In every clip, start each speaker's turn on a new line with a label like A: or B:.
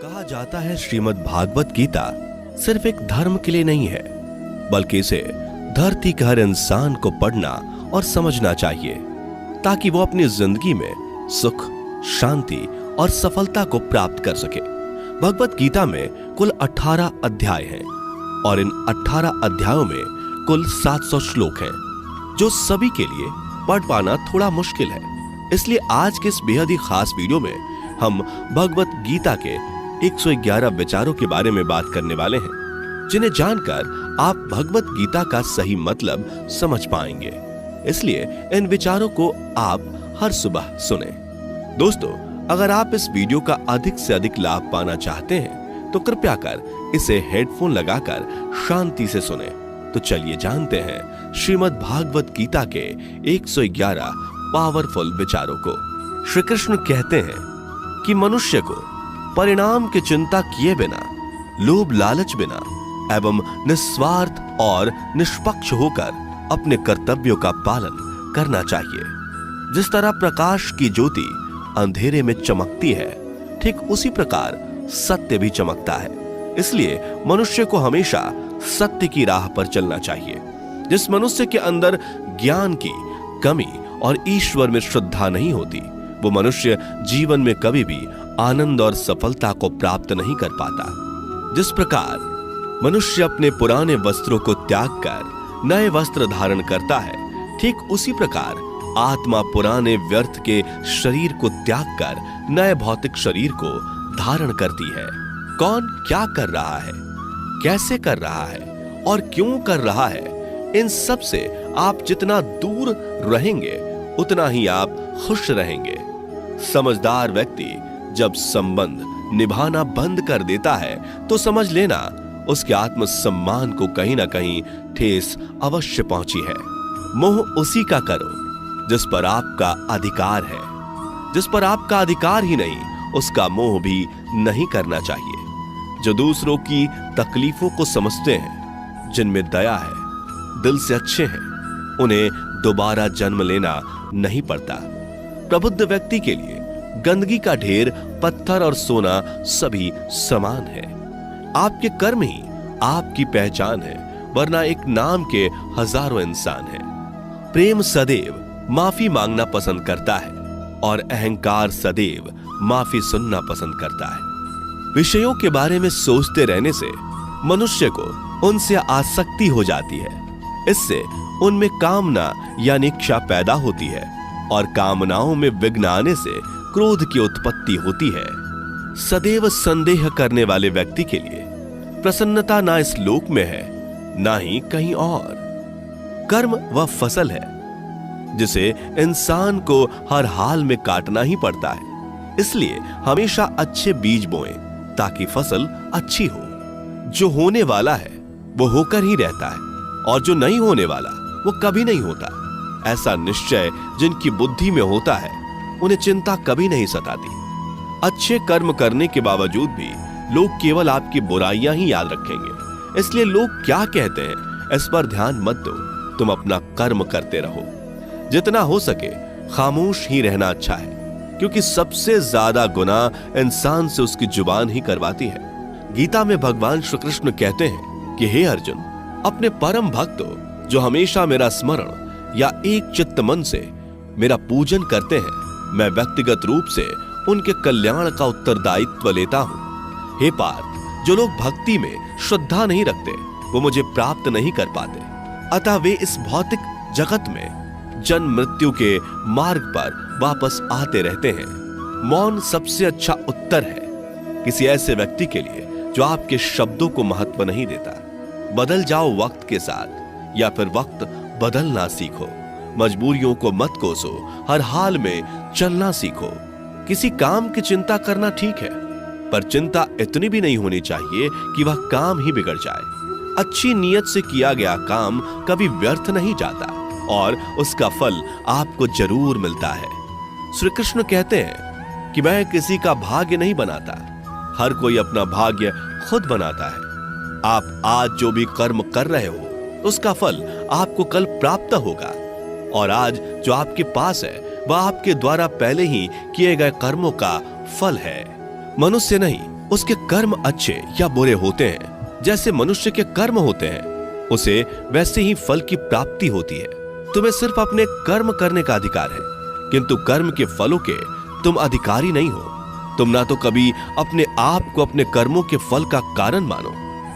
A: कहा जाता है श्रीमद् भागवत गीता सिर्फ एक धर्म के लिए नहीं है, बल्कि इसे धरती के हर इंसान को पढ़ना और समझना चाहिए ताकि वो अपनी जिंदगी में सुख, शांति और सफलता को प्राप्त कर सके। भगवत गीता में कुल 18 अध्याय हैं और इन 18 अध्यायों में कुल 700 श्लोक हैं, जो सभी के लिए पढ़ पाना थोड़ा मुश्किल है। इसलिए आज के इस बेहद ही खास वीडियो में हम भगवत गीता के 111 विचारों के बारे में बात करने वाले हैं, जिन्हें जानकर आप भगवत गीता का सही मतलब समझ पाएंगे। इसलिए इन विचारों को आप हर सुबह सुने। दोस्तों, अगर आप इस वीडियो का अधिक से अधिक लाभ पाना चाहते हैं तो कृपया कर इसे हेडफोन लगाकर शांति से सुने। तो चलिए जानते हैं श्रीमद् भागवत गीता के 111 पावरफुल विचारों को। श्री कृष्ण कहते हैं कि मनुष्य को परिणाम की चिंता किए बिना, लोभ लालच बिना एवं निस्वार्थ और निष्पक्ष होकर अपने कर्तव्यों का पालन करना चाहिए। जिस तरह प्रकाश की ज्योति अंधेरे में चमकती है, ठीक उसी प्रकार सत्य भी चमकता है। इसलिए मनुष्य को हमेशा सत्य की राह पर चलना चाहिए। जिस मनुष्य के अंदर ज्ञान की कमी और ईश्वर में श्रद्धा नहीं होती, वो मनुष्य जीवन में कभी भी आनंद और सफलता को प्राप्त नहीं कर पाता। जिस प्रकार मनुष्य अपने पुराने वस्त्रों को त्याग कर नए वस्त्र धारण करता है, ठीक उसी प्रकार आत्मा पुराने व्यर्थ के शरीर को त्याग कर नए भौतिक शरीर को धारण करती है। कौन क्या कर रहा है, कैसे कर रहा है और क्यों कर रहा है, इन सब से आप जितना दूर रहेंगे उतना ही आप खुश रहेंगे। समझदार व्यक्ति जब संबंध निभाना बंद कर देता है तो समझ लेना उसके आत्मसम्मान को कहीं ना कहीं ठेस अवश्य पहुंची है। मोह उसी का करो जिस पर आपका अधिकार है। जिस पर आपका अधिकार ही नहीं, उसका मोह भी नहीं करना चाहिए। जो दूसरों की तकलीफों को समझते हैं, जिनमें दया है, दिल से अच्छे हैं, उन्हें दोबारा जन्म लेना नहीं पड़ता। प्रबुद्ध व्यक्ति के लिए गंदगी का ढेर, पत्थर और सोना सभी समान है। आपके कर्म ही आपकी पहचान है, वरना एक नाम के हजारों इंसान हैं। प्रेम सदैव माफी मांगना पसंद करता है और अहंकार सदैव माफी सुनना पसंद करता है। विषयों के बारे में सोचते रहने से मनुष्य को उनसे आसक्ति हो जाती है। इससे उनमें कामना यानी इच्छा पैदा होती है और कामनाओं में विघ्न आने से क्रोध की उत्पत्ति होती है। सदैव संदेह करने वाले व्यक्ति के लिए प्रसन्नता ना इस लोक में है, ना ही कहीं और। कर्म वह फसल है जिसे इंसान को हर हाल में काटना ही पड़ता है। इसलिए हमेशा अच्छे बीज बोएं ताकि फसल अच्छी हो। जो होने वाला है वो होकर ही रहता है और जो नहीं होने वाला वो कभी नहीं होता। ऐसा निश्चय जिनकी बुद्धि में होता है, उन्हें चिंता कभी नहीं सताती। अच्छे कर्म करने के बावजूद भी लोग केवल आपकी बुराइयां ही याद रखेंगे। इसलिए लोग क्या कहते हैं इस पर ध्यान मत दो, तुम अपना कर्म करते रहो। जितना हो सके खामोश ही रहना अच्छा है, क्योंकि सबसे ज्यादा गुनाह इंसान से उसकी जुबान ही करवाती है। गीता में भगवान श्री कृष्ण कहते हैं कि हे अर्जुन, अपने परम भक्तों जो हमेशा मेरा स्मरण या एक चित्त मन से मेरा पूजन करते हैं, मैं व्यक्तिगत रूप से उनके कल्याण का उत्तरदायित्व लेता हूं। हे पार्थ, जो लोग भक्ति में श्रद्धा नहीं रखते वो मुझे प्राप्त नहीं कर पाते। अतः वे इस भौतिक जगत में जन्म मृत्यु के मार्ग पर वापस आते रहते हैं। मौन सबसे अच्छा उत्तर है किसी ऐसे व्यक्ति के लिए जो आपके शब्दों को महत्व नहीं देता। बदल जाओ वक्त के साथ, या फिर वक्त बदलना सीखो। मजबूरियों को मत कोसो, हर हाल में चलना सीखो। किसी काम की चिंता करना ठीक है, पर चिंता इतनी भी नहीं होनी चाहिए कि वह काम ही बिगड़ जाए। अच्छी नीयत से किया गया काम कभी व्यर्थ नहीं जाता और उसका फल आपको जरूर मिलता है। श्री कृष्ण कहते हैं कि मैं किसी का भाग्य नहीं बनाता, हर कोई अपना भाग्य खुद बनाता है। आप आज जो भी कर्म कर रहे हो उसका फल आपको कल प्राप्त होगा, और आज जो आपके पास है वह आपके द्वारा पहले ही किए गए कर्मों का फल है। मनुष्य नहीं, उसके कर्म अच्छे या बुरे होते हैं, जैसे मनुष्य के कर्म होते हैं, उसे वैसे ही फल की प्राप्ति होती है। तुम्हें सिर्फ अपने कर्म करने का अधिकार है, किंतु कर्म के फलों के तुम अधिकारी नहीं हो। तुम ना तो कभी अपने आप को अपने कर्मों के फल का कारण मानो,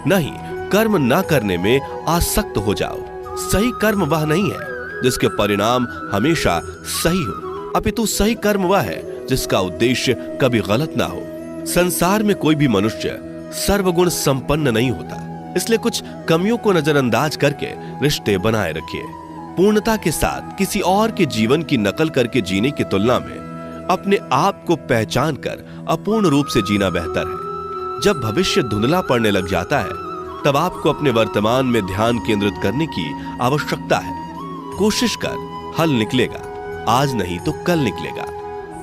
A: नहीं कर्म ना करने में आसक्त हो जाओ। सही कर्म वह नहीं है जिसके परिणाम हमेशा सही हो, अपितु सही कर्म वह है जिसका उद्देश्य कभी गलत ना हो। संसार में कोई भी मनुष्य सर्वगुण संपन्न नहीं होता, इसलिए कुछ कमियों को नजरअंदाज करके रिश्ते बनाए रखिए। पूर्णता के साथ किसी और के जीवन की नकल करके जीने की तुलना में अपने आप को पहचान कर अपूर्ण रूप से जीना बेहतर है। जब भविष्य धुंधला पड़ने लग जाता है, तब आपको अपने वर्तमान में ध्यान केंद्रित करने की आवश्यकता है। कोशिश कर, हल निकलेगा, आज नहीं तो कल निकलेगा।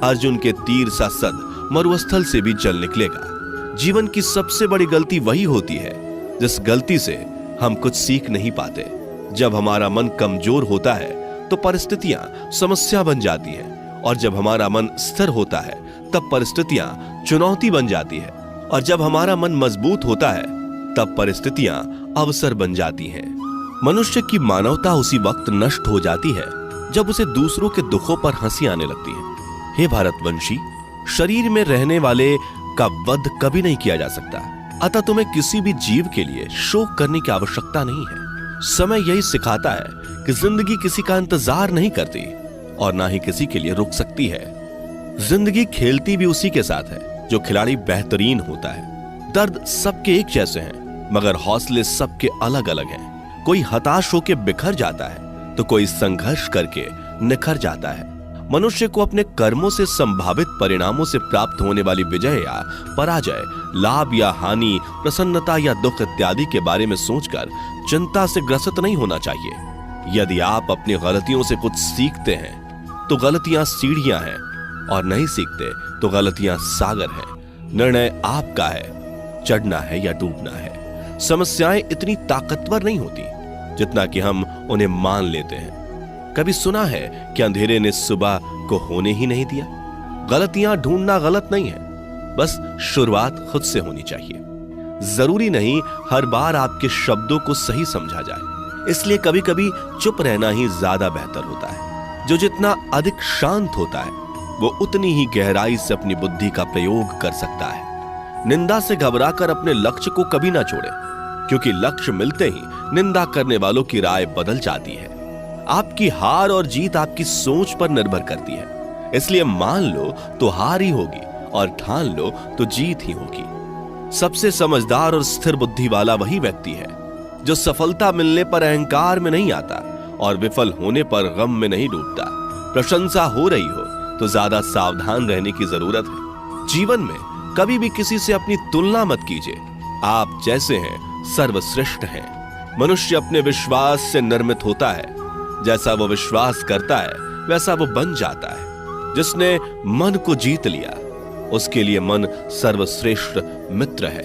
A: अर्जुन के तीर सा सद मरुस्थल से भी जल निकलेगा। जीवन की सबसे बड़ी गलती वही होती है जिस गलती से हम कुछ सीख नहीं पाते। जब हमारा मन कमजोर होता है तो परिस्थितियां समस्या बन जाती हैं, और जब हमारा मन स्थिर होता है तब परिस्थितियां चुनौती बन जाती है, और जब हमारा मन मजबूत होता है तब परिस्थितियां अवसर बन जाती हैं। मनुष्य की मानवता उसी वक्त नष्ट हो जाती है जब उसे दूसरों के दुखों पर हंसी आने लगती है। हे भारतवंशी, शरीर में रहने वाले का वध कभी नहीं किया जा सकता, अतः तुम्हें किसी भी जीव के लिए शोक करने की आवश्यकता नहीं है। समय यही सिखाता है कि जिंदगी किसी का इंतजार नहीं करती और ना ही किसी के लिए रुक सकती है। जिंदगी खेलती भी उसी के साथ है जो खिलाड़ी बेहतरीन होता है। दर्द सबके एक जैसे हैं, मगर हौसले सबके अलग अलग हैं। कोई हताश होकर बिखर जाता है तो कोई संघर्ष करके निखर जाता है। मनुष्य को अपने कर्मों से संभावित परिणामों से प्राप्त होने वाली विजय या पराजय, लाभ या हानि, प्रसन्नता या दुख इत्यादि के बारे में सोचकर चिंता से ग्रसित नहीं होना चाहिए। यदि आप अपनी गलतियों से कुछ सीखते हैं तो गलतियां सीढ़ियां हैं, और नहीं सीखते तो गलतियां सागर हैं। निर्णय आपका है, चढ़ना है या डूबना है। समस्याएं इतनी ताकतवर नहीं होती जितना कि हम उन्हें मान लेते हैं। कभी सुना है कि अंधेरे ने सुबह को होने ही नहीं दिया? गलतियां ढूंढना गलत नहीं है, बस शुरुआत खुद से होनी चाहिए। जरूरी नहीं हर बार आपके शब्दों को सही समझा जाए, इसलिए कभी कभी चुप रहना ही ज्यादा बेहतर होता है। जो जितना अधिक शांत होता है वो उतनी ही गहराई से अपनी बुद्धि का प्रयोग कर सकता है। निंदा से घबराकर अपने लक्ष्य को कभी ना छोड़े, क्योंकि लक्ष्य मिलते ही निंदा करने वालों की राय बदल जाती है। आपकी हार और जीत आपकी सोच पर निर्भर करती है, इसलिए मान लो तो हार ही होगी और ठान लो तो जीत ही होगी। सबसे समझदार और स्थिर बुद्धि वाला वही व्यक्ति है जो सफलता मिलने पर अहंकार में नहीं आता और विफल होने पर गम में नहीं डूबता। प्रशंसा हो रही हो तो ज्यादा सावधान रहने की जरूरत है। जीवन में कभी भी किसी से अपनी तुलना मत कीजिए। आप जैसे हैं सर्वश्रेष्ठ हैं। मनुष्य अपने विश्वास से निर्मित होता है। जैसा वो विश्वास करता है वैसा वो बन जाता है। जिसने मन को जीत लिया उसके लिए मन सर्वश्रेष्ठ मित्र है,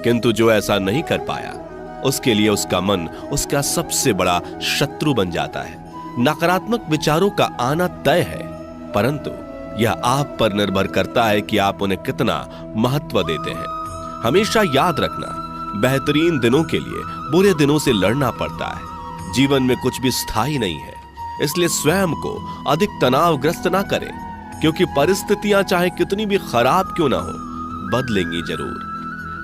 A: किंतु जो ऐसा नहीं कर पाया उसके लिए उसका मन उसका सबसे बड़ा शत्रु बन जाता है। नकारात्मक विचारों का आना तय है, परंतु यह आप पर निर्भर करता है कि आप उन्हें कितना महत्व देते हैं। हमेशा याद रखना, बेहतरीन दिनों के लिए बुरे दिनों से लड़ना पड़ता है। जीवन में कुछ भी स्थायी नहीं है, इसलिए स्वयं को अधिक तनावग्रस्त ना करें, क्योंकि परिस्थितियां चाहे कितनी भी खराब क्यों ना हो, बदलेंगी जरूर।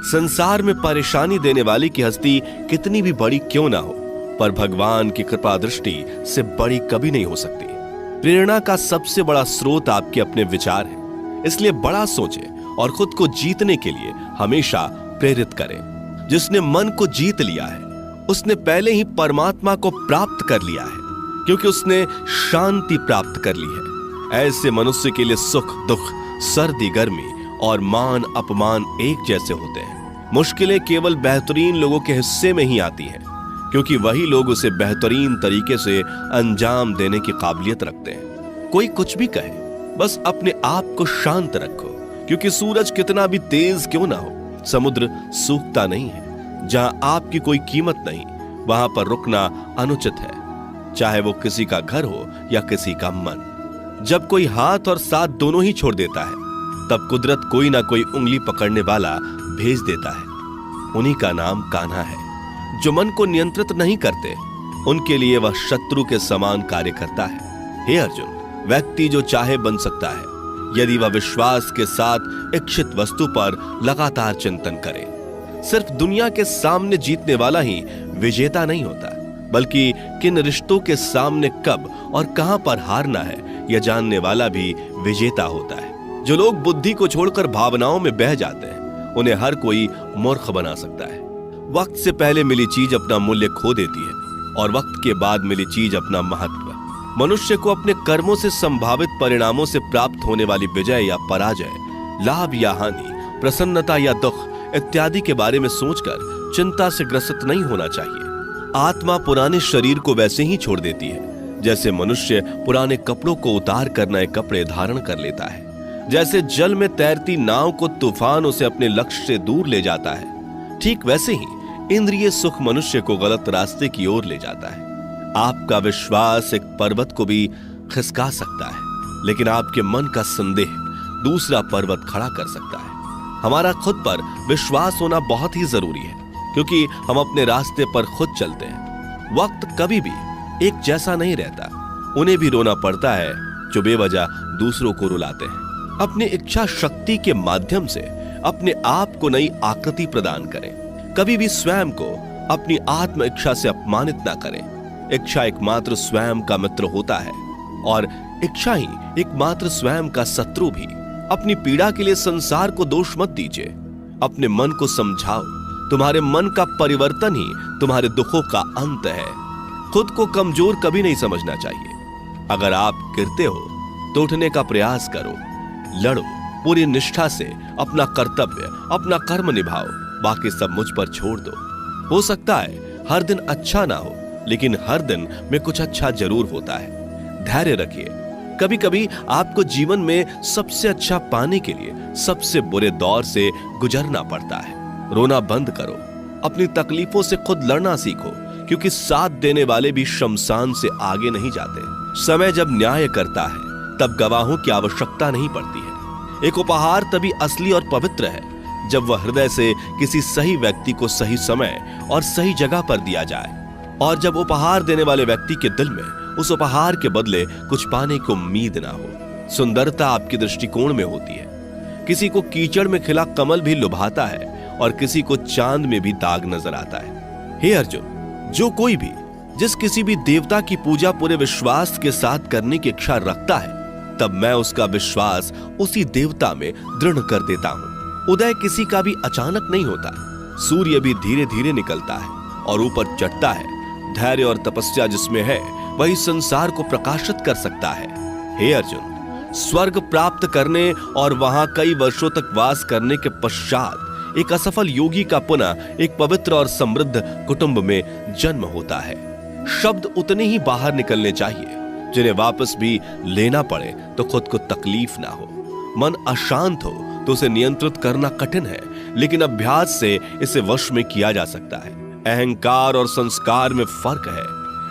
A: संसार में परेशानी देने वाली की हस्ती कितनी भी बड़ी क्यों ना हो, पर भगवान की कृपा दृष्टि से बड़ी कभी नहीं हो सकती। प्रेरणा का सबसे बड़ा स्रोत आपके अपने विचार हैं, इसलिए बड़ा सोचें और खुद को जीतने के लिए हमेशा प्रेरित करें। जिसने मन को जीत लिया है उसने पहले ही परमात्मा को प्राप्त कर लिया है, क्योंकि उसने शांति प्राप्त कर ली है। ऐसे मनुष्य के लिए सुख दुख, सर्दी गर्मी और मान अपमान एक जैसे होते हैं। मुश्किलें केवल बेहतरीन लोगों के हिस्से में ही आती हैं, क्योंकि वही लोग उसे बेहतरीन तरीके से अंजाम देने की काबिलियत रखते हैं। कोई कुछ भी कहे, बस अपने आप को शांत रखो, क्योंकि सूरज कितना भी तेज क्यों ना हो, समुद्र सूखता नहीं है। जहां आपकी कोई कीमत नहीं, वहां पर रुकना अनुचित है, चाहे वो किसी का घर हो या किसी का मन। जब कोई हाथ और साथ दोनों ही छोड़ देता है तब कुदरत कोई ना कोई उंगली पकड़ने वाला भेज देता है। उन्हीं का नाम कान्हा है। जो मन को नियंत्रित नहीं करते, उनके लिए वह शत्रु के समान कार्य करता है। हे अर्जुन, व्यक्ति जो चाहे बन सकता है यदि वह विश्वास के साथ इच्छित वस्तु पर लगातार चिंतन करे। सिर्फ दुनिया के सामने जीतने वाला ही विजेता नहीं होता, बल्कि किन रिश्तों के सामने कब और कहां पर हारना है यह जानने वाला भी विजेता होता है। जो लोग बुद्धि को छोड़कर भावनाओं में बह जाते हैं, उन्हें हर कोई मूर्ख बना सकता है। वक्त से पहले मिली चीज अपना मूल्य खो देती है और वक्त के बाद मिली चीज अपना महत्व। मनुष्य को अपने कर्मों से संभावित परिणामों से प्राप्त होने वाली विजय या पराजय, लाभ या हानि, प्रसन्नता या दुख इत्यादि के बारे में सोचकर चिंता से ग्रसित नहीं होना चाहिए। आत्मा पुराने शरीर को वैसे ही छोड़ देती है जैसे मनुष्य पुराने कपड़ों को उतार कर नए कपड़े धारण कर लेता है। जैसे जल में तैरती नाव को तूफान उसे अपने लक्ष्य से दूर ले जाता है, ठीक वैसे ही इंद्रिय सुख मनुष्य को गलत रास्ते की ओर ले जाता है। आपका विश्वास एक पर्वत को भी खिसका सकता है, लेकिन आपके मन का संदेह दूसरा पर्वत खड़ा कर सकता है। हमारा खुद पर विश्वास होना बहुत ही जरूरी है, क्योंकि हम अपने रास्ते पर खुद चलते हैं। वक्त कभी भी एक जैसा नहीं रहता। उन्हें भी रोना पड़ता है जो बेवजह दूसरों को रुलाते हैं। अपनी इच्छा शक्ति के माध्यम से अपने आप को नई आकृति प्रदान करें। कभी भी स्वयं को अपनी आत्म इच्छा से अपमानित ना करें। इच्छा एकमात्र स्वयं का मित्र होता है और इच्छा ही एकमात्र स्वयं का शत्रु भी। अपनी पीड़ा के लिए संसार को दोष मत दीजिए। अपने मन को समझाओ। तुम्हारे मन का परिवर्तन ही तुम्हारे दुखों का अंत है। खुद को कमजोर कभी नहीं समझना चाहिए। अगर आप गिरते हो तो उठने का प्रयास करो, लड़ो, पूरी निष्ठा से अपना कर्तव्य, अपना कर्म निभाओ। बाकी सब मुझ पर छोड़ दो। हो सकता है हर दिन अच्छा ना हो, लेकिन हर दिन में कुछ अच्छा जरूर होता है। धैर्य रखिए। कभी कभी आपको जीवन में सबसे अच्छा पाने के लिए सबसे बुरे दौर से गुजरना पड़ता है। रोना बंद करो। अपनी तकलीफों से खुद लड़ना सीखो, क्योंकि साथ देने वाले भी शमशान से आगे नहीं जाते। समय जब न्याय करता है तब गवाहों की आवश्यकता नहीं पड़ती है। एक उपहार तभी असली और पवित्र है जब वह हृदय से किसी सही व्यक्ति को सही समय और सही जगह पर दिया जाए, और जब उपहार देने वाले व्यक्ति के दिल में उस उपहार के बदले कुछ पाने की उम्मीद ना हो। सुंदरता आपके दृष्टिकोण में होती है। किसी को कीचड़ में खिला कमल भी लुभाता है और किसी को चांद में भी दाग नजर आता है। हे अर्जुन, जो कोई भी जिस किसी भी देवता की पूजा पूरे विश्वास के साथ करने की इच्छा रखता है, तब मैं उसका विश्वास उसी देवता में दृढ़ कर देता हूं। उदय किसी का भी अचानक नहीं होता। सूर्य भी धीरे धीरे निकलता है और ऊपर चढ़ता है। धैर्य और तपस्या जिसमें है वही संसार को प्रकाशित कर सकता है। हे अर्जुन, स्वर्ग प्राप्त करने और वहां कई वर्षों तक वास करने के पश्चात एक असफल योगी का पुनः एक पवित्र और समृद्ध कुटुंब में जन्म होता है। शब्द उतने ही बाहर निकलने चाहिए जिन्हें वापस भी लेना पड़े तो खुद को तकलीफ ना हो। मन अशांत हो तो उसे नियंत्रित करना कठिन है, लेकिन अभ्यास से इसे वश में किया जा सकता है। अहंकार और संस्कार में फर्क है।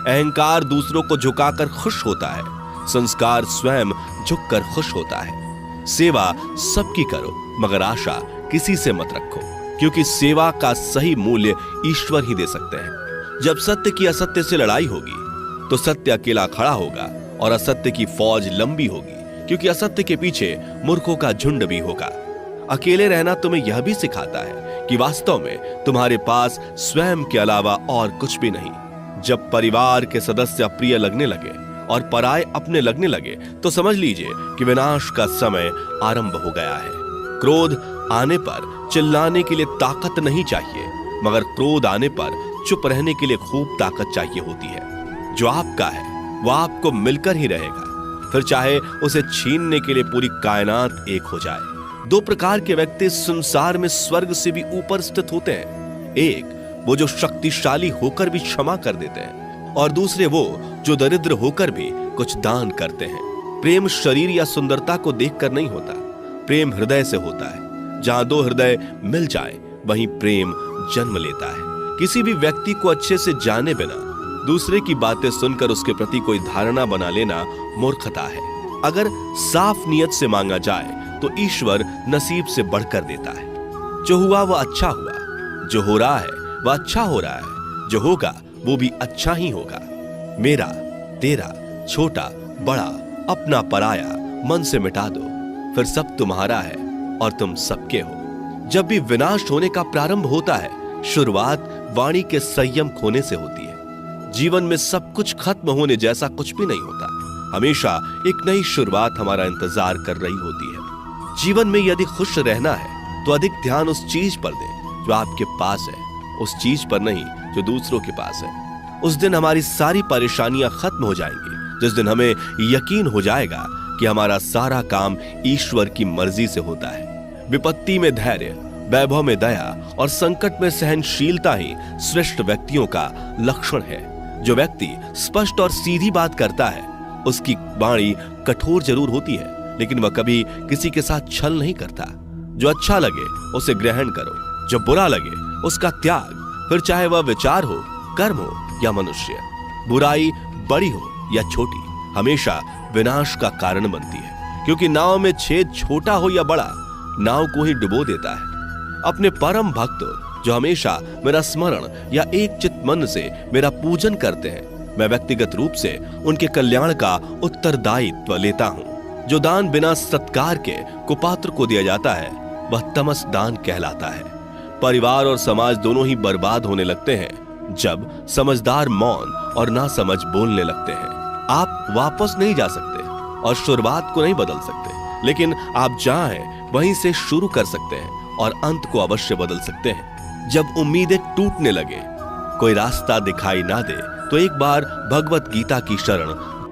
A: अहंकार दूसरों को झुकाकर खुश होता है, संस्कार स्वयं झुककर खुश होता है। सेवा सबकी करो, मगर आशा किसी से मत रखो, क्योंकि सेवा का सही मूल्य ईश्वर ही दे सकते हैं। जब सत्य की असत्य से लड़ाई होगी तो सत्य अकेला खड़ा होगा और असत्य की फौज लंबी होगी, क्योंकि असत्य के पीछे मूर्खों का झुंड भी होगा। अकेले रहना तुम्हें यह भी सिखाता है कि वास्तव में तुम्हारे पास स्वयं के अलावा और कुछ भी नहीं। जब परिवार के सदस्य अप्रिय लगने लगे और पराये अपने लगने लगे तो समझ लीजिए कि विनाश का समय आरंभ हो गया है। क्रोध आने पर चिल्लाने के लिए ताकत नहीं चाहिए, मगर क्रोध आने पर चुप रहने के लिए खूब ताकत चाहिए होती है। जो आपका है वह आपको मिलकर ही रहेगा, फिर चाहे उसे छीनने के लिए पूरी कायनात एक हो जाए। दो प्रकार के व्यक्ति संसार में स्वर्ग से भी ऊपर स्थित होते हैं। एक वो जो शक्तिशाली होकर भी क्षमा कर देते हैं, और दूसरे वो जो दरिद्र होकर भी कुछ दान करते हैं। प्रेम शरीर या सुंदरता को देखकर नहीं होता, प्रेम हृदय से होता है। जहां दो हृदय मिल जाए वहीं प्रेम जन्म लेता है। किसी भी व्यक्ति को अच्छे से जाने बिना दूसरे की बातें सुनकर उसके प्रति कोई धारणा बना लेना मूर्खता है। अगर साफ नियत से मांगा जाए तो ईश्वर नसीब से बढ़कर देता है। जो हुआ वह अच्छा हुआ, जो हो रहा है वह अच्छा हो रहा है, जो होगा वो भी अच्छा ही होगा। मेरा, तेरा, छोटा, बड़ा, अपना, पराया मन से मिटा दो, फिर सब तुम्हारा है और तुम सबके हो। जब भी विनाश होने का प्रारंभ होता है, शुरुआत वाणी के संयम खोने से होती है। जीवन में सब कुछ खत्म होने जैसा कुछ भी नहीं होता। हमेशा एक नई शुरुआत हमारा इंतजार कर रही होती है। जीवन में यदि खुश रहना है तो अधिक ध्यान उस चीज पर दें जो आपके पास है, उस चीज पर नहीं जो दूसरों के पास है। उस दिन हमारी सारी परेशानियां खत्म हो जाएंगी, जिस दिन हमें यकीन हो जाएगा कि हमारा सारा काम ईश्वर की मर्जी से होता है। विपत्ति में धैर्य, वैभव में दया और संकट में सहनशीलता ही श्रेष्ठ व्यक्तियों का लक्षण है। जो व्यक्ति स्पष्ट और सीधी बात करता है, उसकी वाणी कठोर जरूर होती है, लेकिन वह कभी किसी के साथ छल नहीं करता। जो अच्छा लगे उसे ग्रहण करो, जो बुरा लगे उसका त्याग, फिर चाहे वह विचार हो, कर्म हो या मनुष्य। बुराई बड़ी हो या छोटी हमेशा विनाश का कारण बनती है, क्योंकि नाव में छेद छोटा हो या बड़ा, नाव को ही डुबो देता है। अपने परम भक्त जो हमेशा मेरा स्मरण या एक चित्त मन से मेरा पूजन करते हैं, मैं व्यक्तिगत रूप से उनके कल्याण का उत्तरदायित्व लेता हूं। जो दान बिना सत्कार के कुपात्र को दिया जाता है, वह तमस दान कहलाता है। परिवार और समाज दोनों ही बर्बाद होने लगते हैं जब समझदार मौन और ना समझ बोलने लगते हैं। आप वापस नहीं जा सकते और शुरुआत को नहीं बदल सकते, लेकिन आप जहां हैं वहीं से शुरू कर सकते हैं और अंत को अवश्य बदल सकते हैं। जब उम्मीदें टूटने लगे, कोई रास्ता दिखाई ना दे, तो एक बार भगवत गीता की शरण